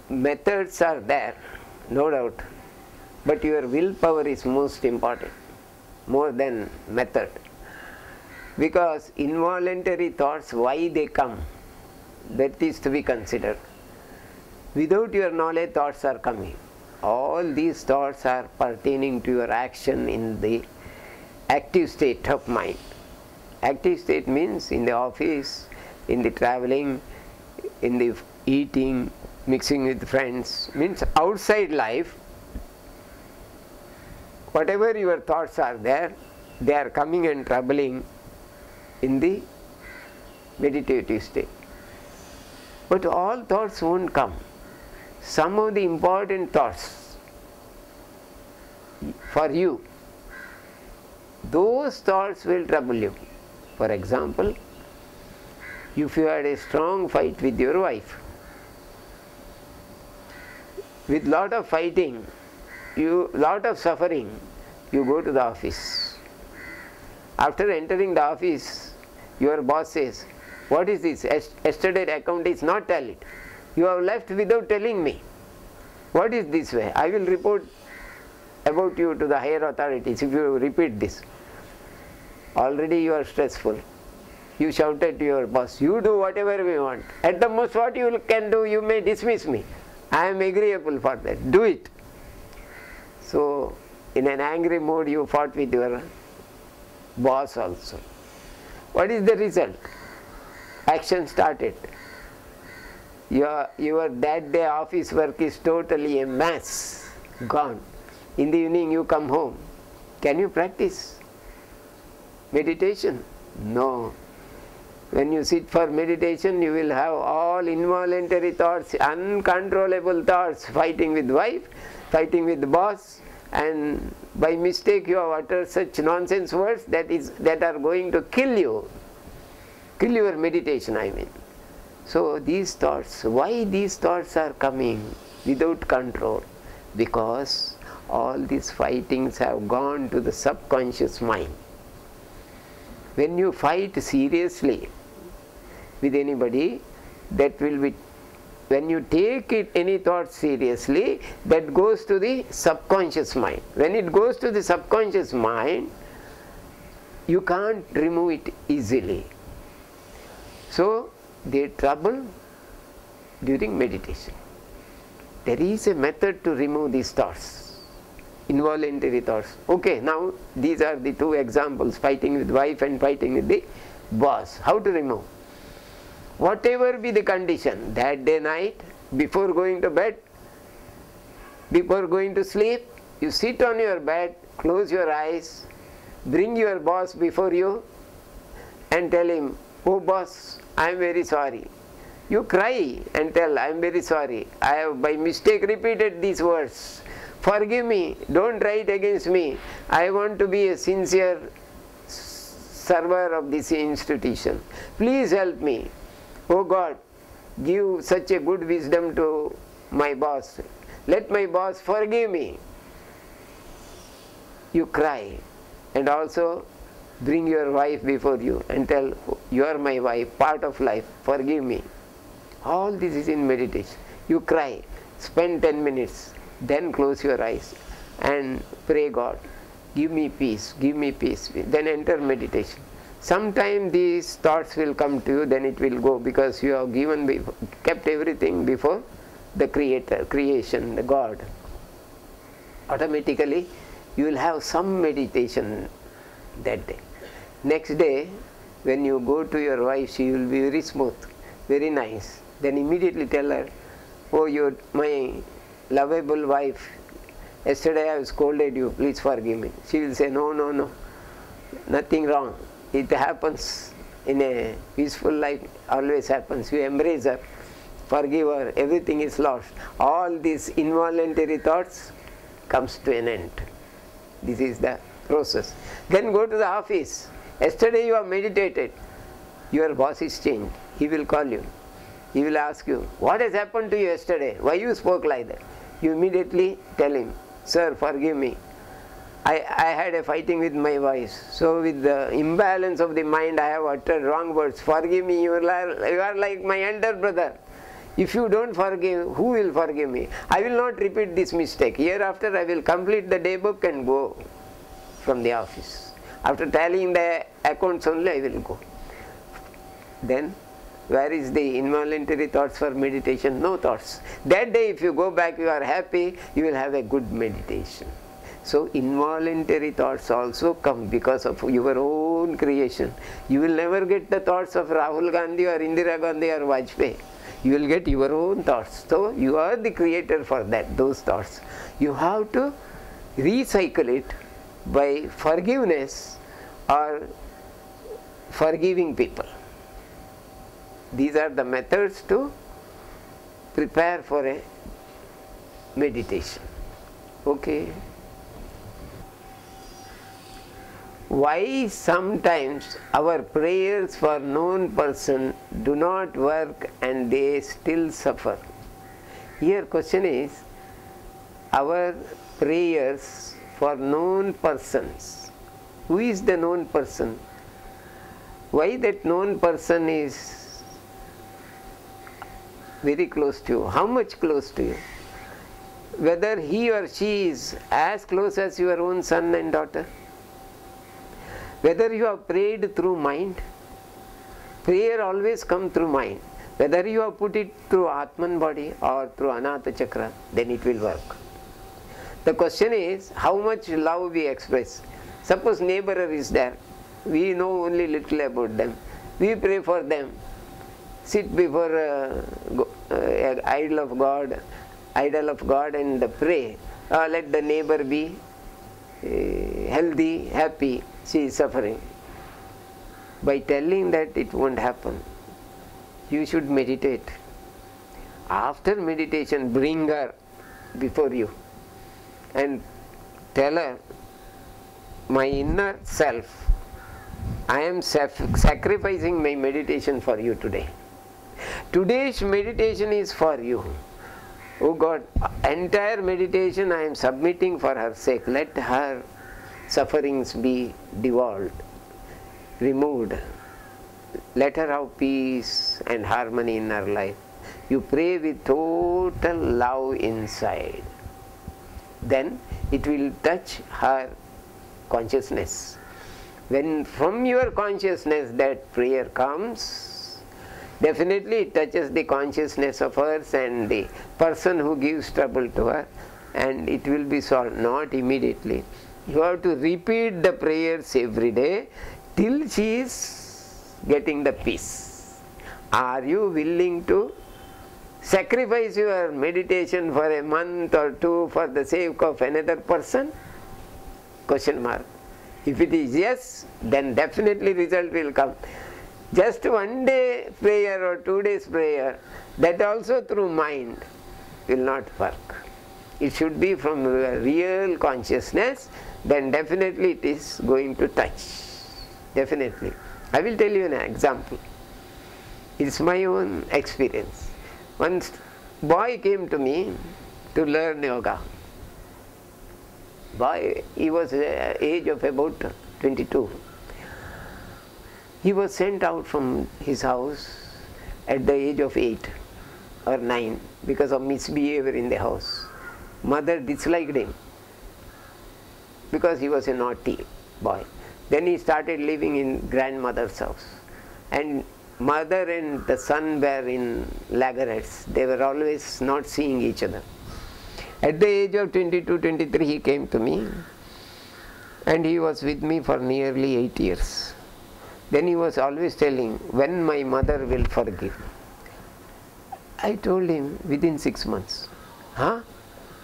methods are there, no doubt, but your willpower is most important, more than method. Because involuntary thoughts, why they come, that is to be considered. Without your knowledge, thoughts are coming. All these thoughts are pertaining to your action in the active state of mind. Active state means in the office, in the traveling, in the eating, mixing with friends, means outside life. Whatever your thoughts are there, they are coming and troubling in the meditative state. But all thoughts won't come. Some of the important thoughts for you, those thoughts will trouble you. For example, if you had a strong fight with your wife, with lot of fighting, lot of suffering, you go to the office. After entering the office, your boss says, "What is this? Yesterday's account is not tallied. You have left without telling me. What is this way? I will report about you to the higher authorities if you repeat this." Already you are stressful. You shouted to your boss, "You do whatever we want. At the most what you can do, you may dismiss me. I am agreeable for that. Do it." So, in an angry mood you fought with your boss also. What is the result? Action started. Your that day office work is totally a mess, gone. In the evening you come home. Can you practice meditation? No. When you sit for meditation, you will have all involuntary thoughts, uncontrollable thoughts, fighting with wife, fighting with the boss, and by mistake you have uttered such nonsense words that are going to kill you. Kill your meditation, I mean. So these thoughts, why these thoughts are coming without control? Because all these fightings have gone to the subconscious mind. When you fight seriously with anybody, that will be, when you take any thought seriously, that goes to the subconscious mind. When it goes to the subconscious mind, you can't remove it easily. So they trouble during meditation. There is a method to remove these thoughts, involuntary thoughts. Okay, now these are the two examples, fighting with wife and fighting with the boss. How to remove? Whatever be the condition, that day, night, before going to bed, before going to sleep, you sit on your bed, close your eyes, bring your boss before you and tell him, "Oh boss, I am very sorry." You cry and tell, "I am very sorry. I have by mistake repeated these words. Forgive me. Don't write against me. I want to be a sincere server of this institution. Please help me. Oh God, give such a good wisdom to my boss. Let my boss forgive me." You cry, and also bring your wife before you and tell, "You are my wife, part of life, forgive me." All this is in meditation. You cry, spend 10 minutes, then close your eyes and pray, "God, give me peace, give me peace." Then enter meditation. Sometime these thoughts will come to you, then it will go, because you have kept everything before the Creator, creation, the God. Automatically you will have some meditation that day. Next day, when you go to your wife, she will be very smooth, very nice. Then immediately tell her, "Oh, you, my lovable wife, yesterday I have scolded you, please forgive me." She will say, "No, no, no, nothing wrong. It happens in a peaceful life, always happens." You embrace her, forgive her, everything is lost. All these involuntary thoughts comes to an end. This is the process. Then go to the office. Yesterday you have meditated. Your boss is changed. He will call you. He will ask you, "What has happened to you yesterday? Why you spoke like that?" You immediately tell him, "Sir, forgive me. I had a fighting with my wife. So with the imbalance of the mind, I have uttered wrong words. Forgive me. You are like my elder brother. If you don't forgive, who will forgive me? I will not repeat this mistake. Hereafter I will complete the day book and go from the office. After tallying the accounts only I will go. Then where is the involuntary thoughts for meditation? No thoughts. That day if you go back, you are happy, you will have a good meditation. So involuntary thoughts also come because of your own creation. You will never get the thoughts of Rahul Gandhi or Indira Gandhi or Vajpayee. You will get your own thoughts. So you are the creator for those thoughts. You have to recycle it by forgiveness or forgiving people. These are the methods to prepare for a meditation. Okay. Why sometimes our prayers for known person do not work and they still suffer? Here question is, our prayers for known persons. Who is the known person? Why that known person is very close to you? How much close to you? Whether he or she is as close as your own son and daughter? Whether you have prayed through mind, prayer always comes through mind. Whether you have put it through Atman body or through Anahata Chakra, then it will work. The question is, how much love we express. Suppose neighbor is there, we know only little about them. We pray for them, sit before idol of God and pray. Let the neighbor be healthy, happy. She is suffering. By telling that it won't happen, you should meditate. After meditation, bring her before you and tell her, my inner self, I am sacrificing my meditation for you today. Today's meditation is for you. Oh God, entire meditation I am submitting for her sake. Let her sufferings be devolved, removed. Let her have peace and harmony in her life. You pray with total love inside. Then it will touch her consciousness. When from your consciousness that prayer comes, definitely it touches the consciousness of hers and the person who gives trouble to her, and it will be solved. Not immediately. You have to repeat the prayers every day till she is getting the peace. Are you willing to sacrifice your meditation for a month or two for the sake of another person? Question mark. If it is yes, then definitely result will come. Just one day prayer or 2 days prayer, that also through mind, will not work. It should be from real consciousness, then definitely it is going to touch. Definitely. I will tell you an example. It is my own experience. One boy came to me to learn yoga. Boy, he was age of about 22. He was sent out from his house at the age of 8 or 9 because of misbehavior in the house. Mother disliked him because he was a naughty boy. Then he started living in grandmother's house, and mother and the son were in laggards. They were always not seeing each other. At the age of 22, 23 he came to me, and he was with me for nearly 8 years. Then he was always telling, when my mother will forgive. I told him, within 6 months. Huh?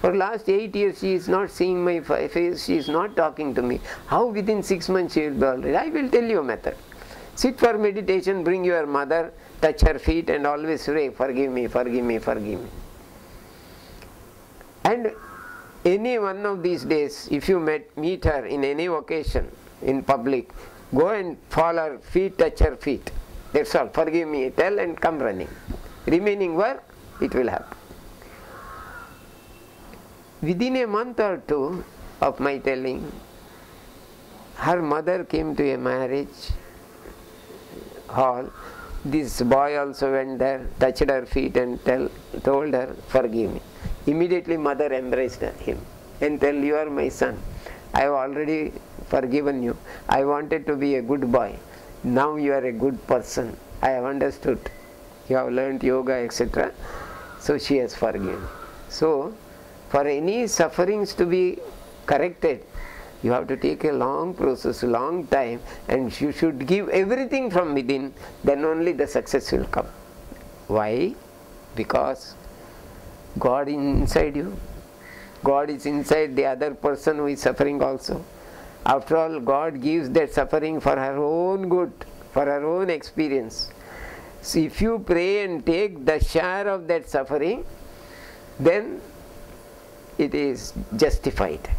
For last 8 years she is not seeing my face, she is not talking to me. How within 6 months she will be already? I will tell you a method. Sit for meditation, bring your mother, touch her feet and always say, forgive me, forgive me, forgive me. And any one of these days, if you meet her in any occasion, in public, go and fall her feet, touch her feet. That's all. Forgive me, tell and come running. Remaining work, it will happen. Within a month or two of my telling, her mother came to a marriage hall This boy also went there, touched her feet and told her, forgive me. Immediately mother embraced him and told, you are my son. I have already forgiven you. I wanted to be a good boy. Now you are a good person. I have understood. You have learnt yoga, etc. So she has forgiven. So, for any sufferings to be corrected, you have to take a long process, long time, and you should give everything from within, then only the success will come. Why? Because God is inside you. God is inside the other person who is suffering also. After all, God gives that suffering for her own good, for her own experience. So if you pray and take the share of that suffering, then it is justified.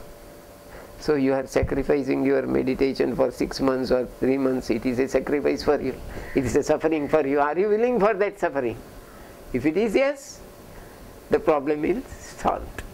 So you are sacrificing your meditation for 6 months or 3 months. It is a sacrifice for you. It is a suffering for you. Are you willing for that suffering? If it is yes, the problem is solved.